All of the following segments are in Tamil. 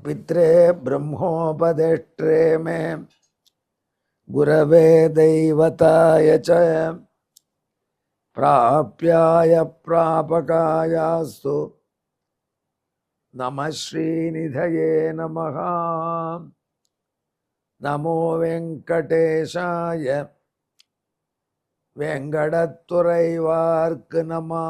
पित्रे ब्रह्मोपदेष्ट्रे मे गुरवे दैवताय च प्राप्याय प्रापकायास्तु नमः श्रीनिधये नमः। नमो वेंकटेशाय वेंकटतुरैवार्क नमः।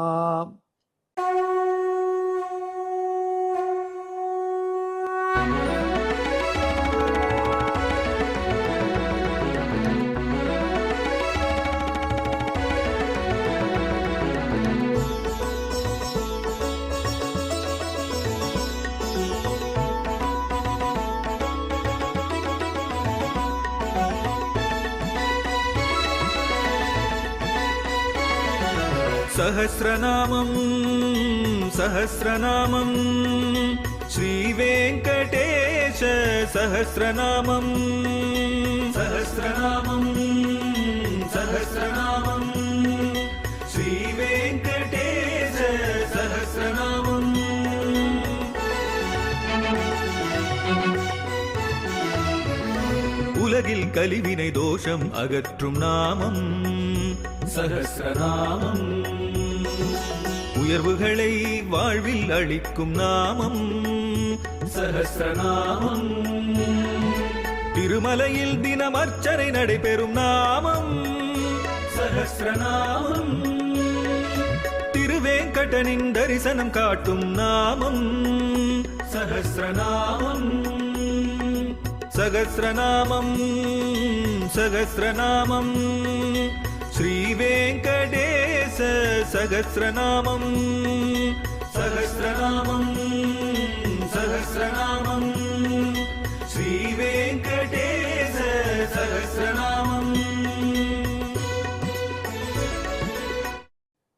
सहस्रनामं सहस्रनामं श्रीवेंकटेश सहस्रनामं सहस्रनामं सहस्रनामं श्रीवेंकटेश सहस्रनामं। உலகில் கலிவினை தோஷம் அகற்றும் நாமம் சஹஸ்ரநாமம். உயர்வுகளை வாழ்வில் அளிக்கும் நாமம் சஹஸ்ரநாமம். திருமலையில் தினம் அர்ச்சனை நடைபெறும் நாமம் சஹஸ்ரநாமம். திருவேங்கடனின் தரிசனம் காட்டும் நாமம் சஹஸ்ரநாமம். சகஸ்ரநாமம் சகஸ்ரநாமம் श्रीवेंकटेश सहस्रनामं सहस्रनामं सहस्रनामं श्रीवेंकटेश सहस्रनामं।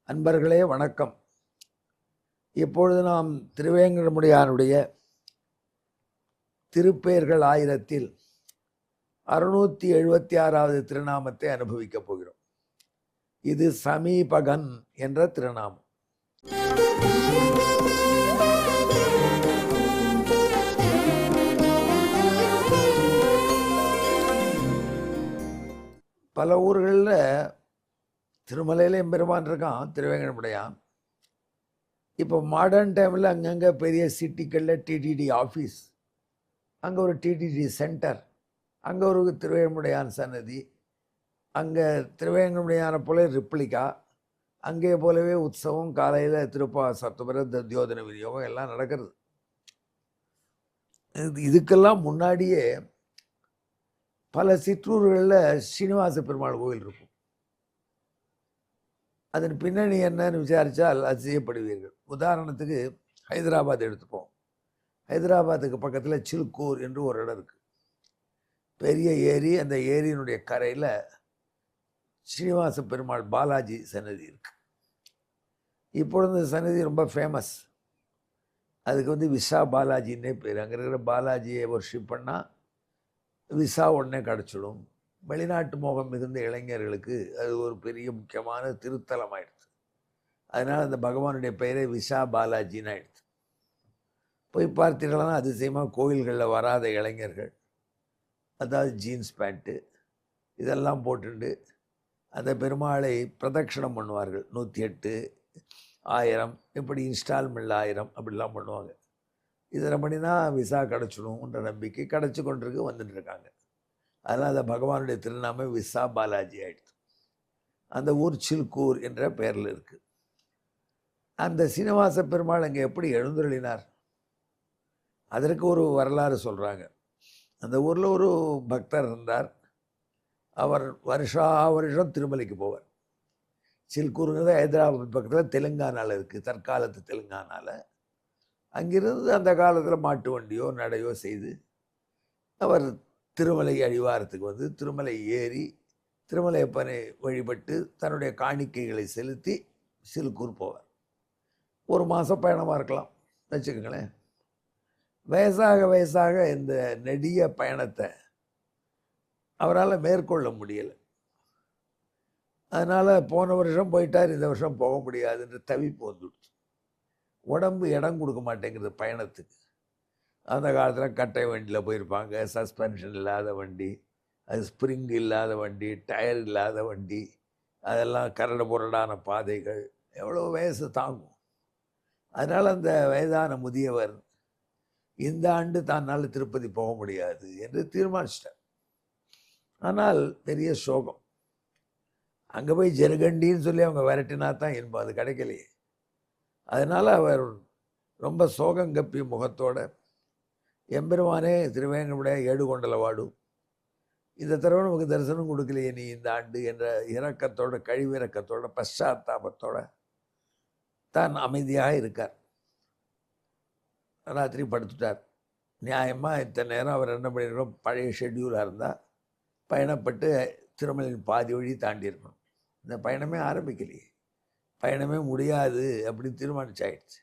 அன்பர்களே வணக்கம். இப்பொழுது நாம் திருவேங்கடமுடியானுடைய திருப்பெயர்கள் ஆயிரத்தில் 676வது திருநாமத்தை அனுபவிக்கப் போகிறோம். இது சமீபகன் என்ற திருநாமம். பல ஊர்களில் திருமலையில் எம்பெருமான் இருக்கான், திருவேங்கடமுடையான். இப்போ மாடர்ன் டைமில் அங்கங்கே பெரிய சிட்டிகளில் டிடிடி ஆஃபீஸ், அங்கே ஒரு டிடிடி சென்டர், அங்கே ஒரு திருவேங்கடமுடையான் சன்னதி, அங்கே திருவேங்கடமுடையான போல ரிப்ளிகா, அங்கே போலவே உற்சவம், காலையில் திருப்பாசத்துபர தியோதன விநியோகம் எல்லாம் நடக்கிறது. இதுக்கெல்லாம் முன்னாடியே பல சிற்றூர்களில் ஸ்ரீனிவாச பெருமாள் கோவில் இருக்கும். அதன் பின்னணி என்னன்னு விசாரித்தால் அதிசயப்படுவீர்கள். உதாரணத்துக்கு ஹைதராபாத் எடுத்துப்போம். ஹைதராபாத்துக்கு பக்கத்தில் சில்கூர் என்று ஒரு இடம் இருக்குது. பெரிய ஏரி, அந்த ஏரியினுடைய கரையில் ஸ்ரீனிவாச பெருமாள் பாலாஜி சன்னதி இருக்கு. இப்பொழுது இந்த சன்னதி ரொம்ப ஃபேமஸ். அதுக்கு விசா பாலாஜின்னே பேர். அங்கே இருக்கிற பாலாஜியை வர்ஷிப் பண்ணால் விசா உடனே கிடச்சிடும். வெளிநாட்டு மோகம் மிகுந்த இளைஞர்களுக்கு அது ஒரு பெரிய முக்கியமான திருத்தலம் ஆயிடுது. அதனால் அந்த பகவானுடைய பெயரை விசா பாலாஜின்னு ஆயிடுது. போய் பார்த்தீர்கள்னா அதிசயமாக கோயில்களில் வராத இளைஞர்கள், அதாவது ஜீன்ஸ் பேண்ட்டு இதெல்லாம் போட்டுண்டு அந்த பெருமாளை பிரதட்சணம் பண்ணுவார்கள். 108, 1000 இப்படி இன்ஸ்டால்மெண்ட் 1000 அப்படிலாம் பண்ணுவாங்க. இதில் பண்ணினா விசா கிடச்சிடும்ன்ற நம்பிக்கை கிடச்சி கொண்டிருக்கு, வந்துட்டு இருக்காங்க. அதனால் அந்த பகவானுடைய திருநாமம் விசா பாலாஜி ஆயிடுச்சு. அந்த ஊர் சில்கூர் என்ற பெயரில் இருக்குது. அந்த சீனிவாச பெருமாள் அங்கே எப்படி எழுந்தருளினார் அதற்கு ஒரு வரலாறு சொல்கிறாங்க. அந்த ஊரில் ஒரு பக்தர் இருந்தார். அவர் வருஷம் திருமலைக்கு போவார். சில்கூருங்கிறது ஹைதராபாத் பக்கத்தில் தெலுங்கானாவில் இருக்குது, தற்காலத்து தெலுங்கானாவில். அங்கிருந்து அந்த காலத்தில் மாட்டு வண்டியோ நடையோ செய்து அவர் திருமலை அடிவாரத்துக்கு திருமலை ஏறி திருமலையப்பனை வழிபட்டு தன்னுடைய காணிக்கைகளை செலுத்தி சில்கூர் போவார். ஒரு மாதம் பயணமாக இருக்கலாம் வச்சுக்கோங்களேன். வயசாக இந்த நெடிய பயணத்தை அவரால் மேற்கொள்ள முடியலை. அதனால் போன வருஷம் போயிட்டார், இந்த வருஷம் போக முடியாதுன்ற தவிப்பு வந்துடுச்சு. உடம்பு இடம் கொடுக்க மாட்டேங்கிறது பயணத்துக்கு. அந்த காலத்தில் கட்டை வண்டியில் போயிருப்பாங்க, சஸ்பென்ஷன் இல்லாத வண்டி, அது ஸ்ப்ரிங் இல்லாத வண்டி, டயர் இல்லாத வண்டி, அதெல்லாம் கரடு முரடான பாதைகள், எவ்வளோ வயசு தாங்கும். அதனால் அந்த வயதான முதியவர் இந்த ஆண்டு தன்னால் திருப்பதி போக முடியாது என்று தீர்மானிச்சிட்டார். ஆனால் பெரிய சோகம். அங்கே போய் ஜெருகண்டின்னு சொல்லி அவங்க விரட்டினா தான் இன்பம், அது கிடைக்கலையே. அதனால் அவர் ரொம்ப சோகங்கப்பி முகத்தோட, எம்பெருமானே திருவேங்கடமுடைய ஏடுகொண்டல வாடு, இந்த தடவை நமக்கு தரிசனம் கொடுக்கலையே நீ இந்த ஆண்டு என்ற இரக்கத்தோட, கழிவிறக்கத்தோட, பశ్చాத்தாபத்தோட தான் அமைதியாக இருக்கார். ராத்திரி படுத்துட்டார். நியாயமாக இத்தனை நேரம் அவர் என்ன பண்ணியிருக்கோம், பழைய ஷெட்யூலாக இருந்தால் பயணப்பட்டு திருமலையின் பாதி வழி தாண்டியிருக்கணும். இந்த பயணமே ஆரம்பிக்கலையே, பயணமே முடியாது அப்படின்னு தீர்மானிச்சாயிடுச்சு.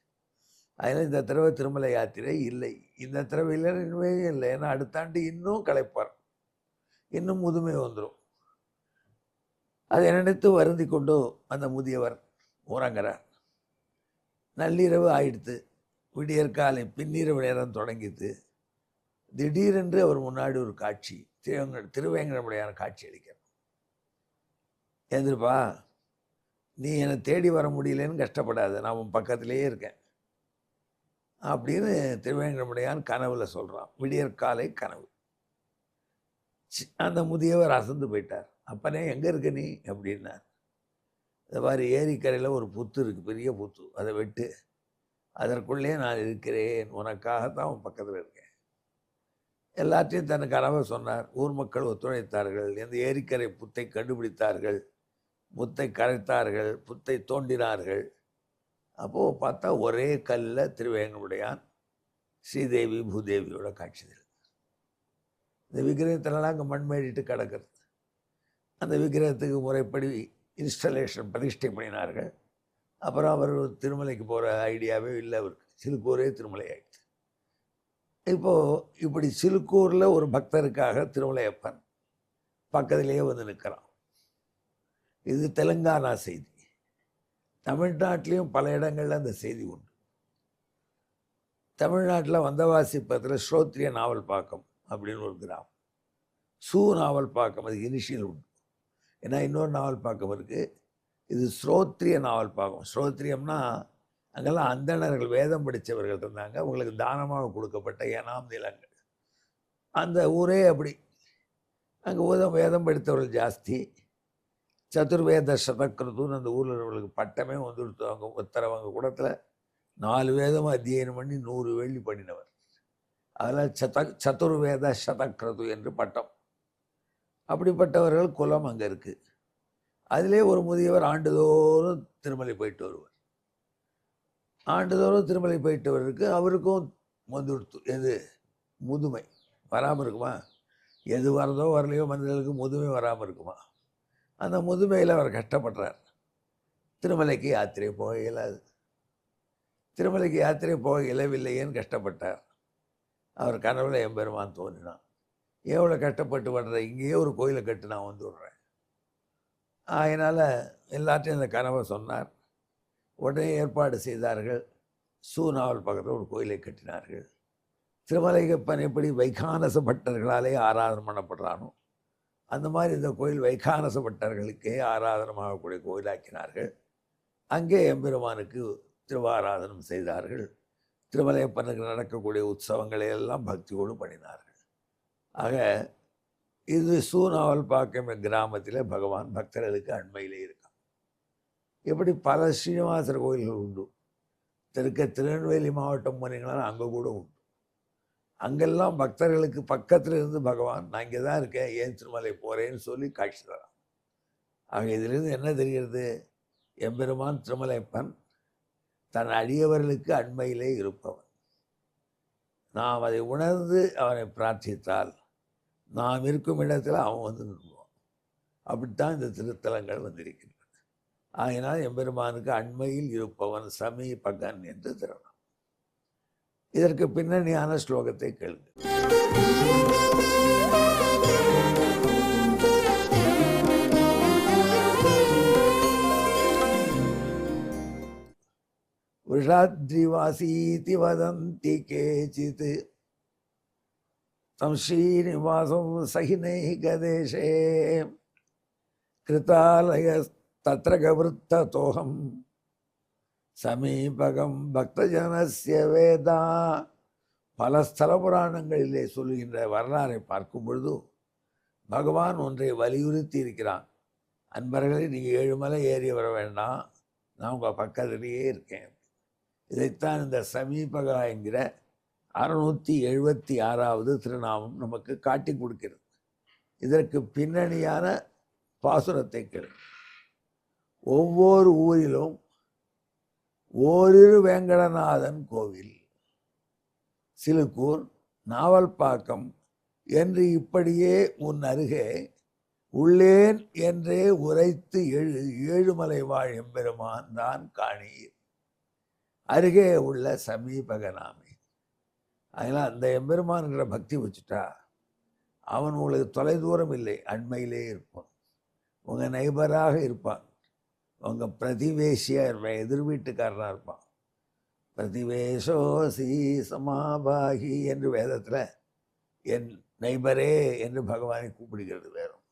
அதனால் இந்த தடவை திருமலை யாத்திரை இல்லை. இந்த தடவை இல்லைன்னு இனிமே இல்லை. ஏன்னா அடுத்த ஆண்டு இன்னும் களைப்பார், இன்னும் முதுமை வந்துடும். அதை நினைத்து வருந்தி கொண்டு அந்த முதியவர் உறங்குறார். நள்ளிரவு ஆயிடுத்து. விடியற்காலை பின்னிரவு நேரம் தொடங்கித்து. திடீரென்று அவர் முன்னாடி ஒரு காட்சி, திருவேங்கடமுடையான காட்சி அளிக்கிறார். எதிர்ப்பா, நீ என்னை தேடி வர முடியலன்னு கஷ்டப்படாத, நான் உன் பக்கத்திலேயே இருக்கேன் அப்படின்னு திருவேங்கடமுடையான் கனவுல சொல்கிறான். விடியற்காலை கனவு. அந்த முதியவர் அசந்து போயிட்டார். அப்பனே எங்கே இருக்க நீ அப்படின்னார். இந்த மாதிரி ஏரிக்கரையில் ஒரு புத்து இருக்குது, பெரிய புத்து, அதை வெட்டு, அதற்குள்ளே நான் இருக்கிறேன், உனக்காகத்தான் உன் பக்கத்தில் இருக்கேன். எல்லாத்தையும் தன் கனவை சொன்னார். ஊர் மக்கள் ஒத்துழைத்தார்கள். இந்த ஏரிக்கரை புத்தை கண்டுபிடித்தார்கள், புத்தை கரைத்தார்கள், புத்தை தோண்டினார்கள். அப்போது பார்த்தா ஒரே கல்லில் திருவேங்கடமுடையான் ஸ்ரீதேவி பூதேவியோட காட்சி தருது. இந்த விக்கிரகத்திலலாம் அங்கே மண்மேடிட்டு கிடக்கிறது. அந்த விக்கிரகத்துக்கு முறைப்படி இன்ஸ்டலேஷன் பிரதிஷ்டை பண்ணினார்கள். அப்புறம் அவர் திருமலைக்கு போகிற ஐடியாவே இல்லை அவருக்கு. சிலுக்கூரே திருமலை ஆயிடுச்சு. இப்போது இப்படி சிலுக்கூரில் ஒரு பக்தருக்காக திருமலையப்பன் பக்கத்திலேயே வந்து நிற்கிறான். இது தெலுங்கானா செய்தி. தமிழ்நாட்டிலையும் பல இடங்களில் அந்த செய்தி உண்டு. தமிழ்நாட்டில் வந்தவாசிப்பத்தில் ஸ்ரோத்ரிய நாவல்பாக்கம் அப்படின்னு ஒரு கிராமம், நாவல்பாக்கம், அது இனிஷியல் உண்டு. ஏன்னா இன்னொரு நாவல்பாக்கம் இருக்குது, இது ஸ்ரோத்ரிய நாவல்பாக்கம். ஸ்ரோத்ரியம்னா அங்கெல்லாம் அந்தணர்கள், வேதம் படித்தவர்கள் இருந்தாங்க, அவங்களுக்கு தானமாக கொடுக்கப்பட்ட ஏனாம் நிலங்கள். அந்த ஊரே அப்படி. அங்கே வேதம் படித்தவர்கள் ஜாஸ்தி. சதுர்வேத சதக்கிருத்துன்னு அந்த ஊரில் அவர்களுக்கு பட்டமே வந்துடுத்து. அவங்க உத்தரவங்க கூடத்தில் 4 வேதமும் அத்தியனம் பண்ணி 100 வேள்வி பண்ணினவர். அதில் சதுர்வேத சதக்கிருது என்று பட்டம். அப்படிப்பட்டவர்கள் குலம் அங்கே இருக்குது. அதிலே ஒரு முதியவர் ஆண்டுதோறும் திருமலை போயிட்டு வருவார். ஆண்டுதோறும் திருமலை போயிட்டவருக்கு அவருக்கும் வந்துடுத்து. எது? முதுமை. வராமல் இருக்குமா? எது வரதோ வரலையோ மனிதர்களுக்கு முதுமை வராமல் இருக்குமா? அந்த முதுமையில் அவர் கஷ்டப்படுறார். திருமலைக்கு யாத்திரை போக இயலாது. திருமலைக்கு யாத்திரை போக இயலவில்லையேன்னு கஷ்டப்பட்டார். அவர் கனவுல எம்பெருமான் தோன்றினான். எவ்வளோ கஷ்டப்பட்டு வர்ற, இங்கேயே ஒரு கோயிலை கட்டு நான் வந்து விடுறேன். அதனால் எல்லாத்தையும் அந்த கனவை சொன்னார். உடனே ஏற்பாடு செய்தார்கள். நாவல் பக்கத்தில் ஒரு கோயிலை கட்டினார்கள். திருமலையப்பன் எப்படி வைகானச பட்டர்களாலே ஆராதனை பண்ணப்படுறானோ அந்த மாதிரி இந்த கோயில் வைகானச பட்டர்களுக்கே ஆராதனமாகக்கூடிய கோயிலாக்கினார்கள். அங்கே எம்பெருமானுக்கு திருவாராதனம் செய்தார்கள். திருமலையப்பனுக்கு நடக்கக்கூடிய உற்சவங்களை எல்லாம் பக்தியோடு பண்ணினார்கள். ஆக இது நாவல்பாக்கம் கிராமத்தில் பகவான் பக்தர்களுக்கு அண்மையிலே இருக்கான். எப்படி பல ஸ்ரீனிவாசர் கோயில்கள் உண்டு. திருநெல்வேலி மாவட்டம் போனீங்கன்னா அங்கே கூட உண்டு. அங்கெல்லாம் பக்தர்களுக்கு பக்கத்தில் இருந்து பகவான், நான் இங்கே தான் இருக்கேன், ஏன் திருமலை போகிறேன்னு சொல்லி காட்சி தரான். ஆக இதிலிருந்து என்ன தெரிகிறது? எம்பெருமான் திருமலையப்பன் தன் அடியவர்களுக்கு அண்மையிலே இருப்பவன். நாம் அதை உணர்ந்து அவனை பிரார்த்தித்தால் நாம் இருக்கும் இடத்துல அவன் வந்து நிறுவான். அப்படித்தான் இந்த திருத்தலங்கள் வந்திருக்கின்றன. ஆகினால் எம்பெருமானுக்கு அண்மையில் இருப்பவன் சமீபகன் என்று திறனான். இதற்கு பின்னணியான ஸ்லோகத்தை கேளுங்க. விஷாத்ரிவாசீதி வதந்தி கேசித் தம் ஸ்ரீனிவாசம் சகிநைகதேசே கிருதாலய தத்ர கவருத்தோகம் சமீபகம் பக்தஜனஸ்ய வேதா. பல ஸ்தல புராணங்களிலே சொல்லுகின்ற வரலாறை பார்க்கும் பொழுது பகவான் ஒன்றை வலியுறுத்தி இருக்கிறான். அன்பர்களே, நீங்கள் 7 மலை ஏறி வர வேண்டாம், நான் உங்கள் பக்கத்திலேயே இருக்கேன். இதைத்தான் இந்த சமீபகா என்கிற 676வது திருநாமம் நமக்கு காட்டி கொடுக்கிறது. இதற்கு பின்னணியான பாசுரத்தை கேளு. ஒவ்வொரு ஊரிலும் ஓரிரு வேங்கடநாதன் கோவில், சிலுக்கூர், நாவல்பாக்கம் என்று இப்படியே உன் அருகே உள்ளேன் என்றே உரைத்து ஏழுமலை வாழ் எம்பெருமான் தான் காணீர். அருகே உள்ள சமீபகனாமே. அதனால் அந்த எம்பெருமான்கிற பக்தி வச்சுட்டா அவன் உங்களுக்கு தொலைதூரம் இல்லை, அண்மையிலே இருப்பான். உங்கள் நைபராக இருப்பான், உங்கள் பிரதிவேசியாக இருப்பான், எதிர் வீட்டுக்காரனாக இருப்பான். பிரதிவேஷோ சி சமாபாகி என்று வேதத்தில் என் நைபரே என்று பகவானை கூப்பிடுகிறது வேறும்.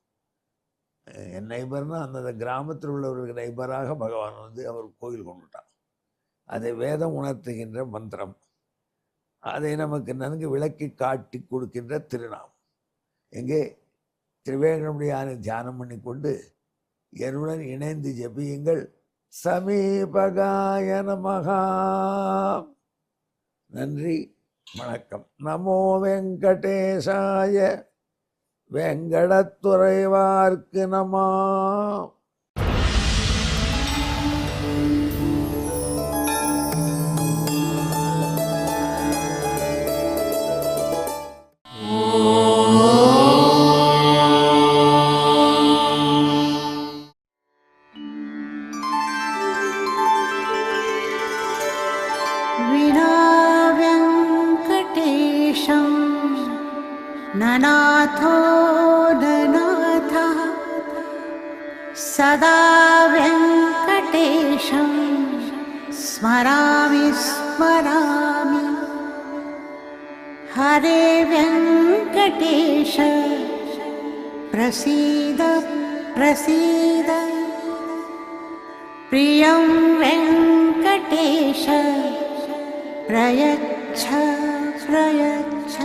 என் நைபர்னா அந்த கிராமத்தில் உள்ளவர்களுக்கு நைபராக பகவான் அவர் கோயில் கொண்டுட்டான். அதை வேதம் உணர்த்துகின்ற மந்திரம், அதை நமக்கு நன்கு விளக்கி காட்டி கொடுக்கின்ற திருநாமம். எங்கே திருவேங்கடமுடியானை தியானம் பண்ணி கொண்டு என்னுடன் இணைந்து ஜெபியுங்கள். சமீபகாய நமஹா. நன்றி, வணக்கம். நமோ வெங்கடேசாய வெங்கடத்துறைவார்க்கு நமோ. ननाथो ननाथः सदा वेङ्कटेशं स्मरामि स्मरामि. हरे वेङ्कटेश प्रसीद प्रसीद. प्रियं वेङ्कटेश प्रयच्छ प्रयच्छ.